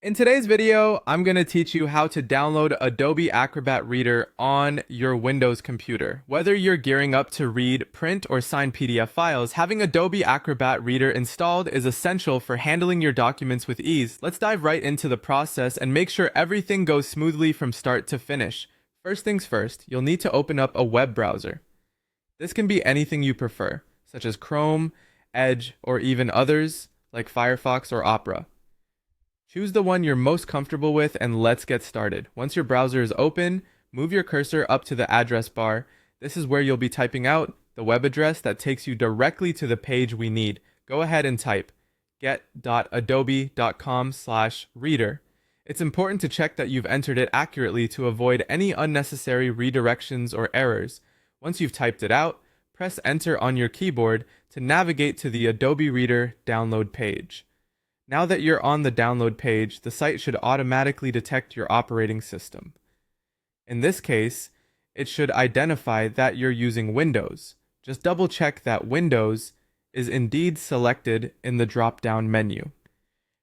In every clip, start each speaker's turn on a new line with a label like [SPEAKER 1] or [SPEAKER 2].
[SPEAKER 1] In today's video, I'm going to teach you how to download Adobe Acrobat Reader on your Windows computer. Whether you're gearing up to read, print, or sign PDF files, having Adobe Acrobat Reader installed is essential for handling your documents with ease. Let's dive right into the process and make sure everything goes smoothly from start to finish. First things first, you'll need to open up a web browser. This can be anything you prefer, such as Chrome, Edge, or even others like Firefox or Opera. Choose the one you're most comfortable with and let's get started. Once your browser is open, move your cursor up to the address bar. This is where you'll be typing out the web address that takes you directly to the page we need. Go ahead and type get.adobe.com/reader. It's important to check that you've entered it accurately to avoid any unnecessary redirections or errors. Once you've typed it out, press enter on your keyboard to navigate to the Adobe Reader download page. Now that you're on the download page, the site should automatically detect your operating system. In this case, it should identify that you're using Windows. Just double check that Windows is indeed selected in the drop-down menu.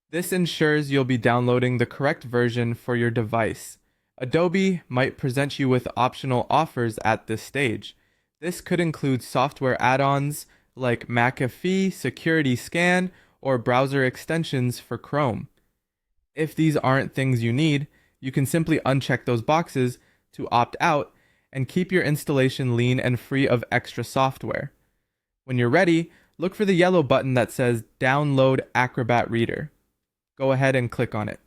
[SPEAKER 1] This ensures you'll be downloading the correct version for your device. Adobe might present you with optional offers at this stage. This could include software add-ons like McAfee Security Scan or browser extensions for Chrome. If these aren't things you need, you can simply uncheck those boxes to opt out and keep your installation lean and free of extra software. When you're ready, look for the yellow button that says Download Acrobat Reader. Go ahead and click on it.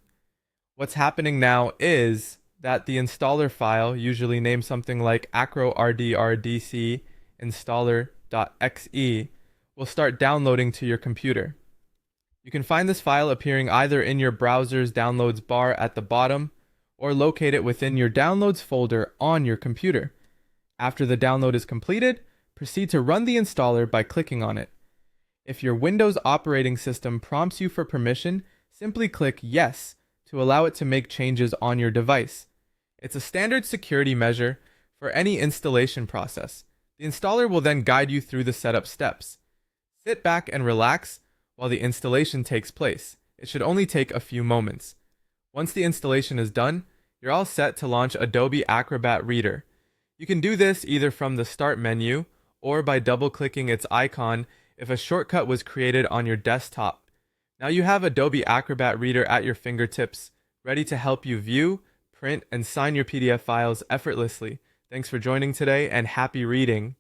[SPEAKER 1] What's happening now is that the installer file, usually named something like acro_rdrdc installer.exe, will start downloading to your computer. You can find this file appearing either in your browser's downloads bar at the bottom or locate it within your downloads folder on your computer. After the download is completed, proceed to run the installer by clicking on it. If your Windows operating system prompts you for permission, simply click Yes to allow it to make changes on your device. It's a standard security measure for any installation process. The installer will then guide you through the setup steps. Sit back and relax while the installation takes place. It should only take a few moments. Once the installation is done, you're all set to launch Adobe Acrobat Reader. You can do this either from the Start menu or by double-clicking its icon if a shortcut was created on your desktop. Now you have Adobe Acrobat Reader at your fingertips, ready to help you view, print, and sign your PDF files effortlessly. Thanks for joining today and happy reading.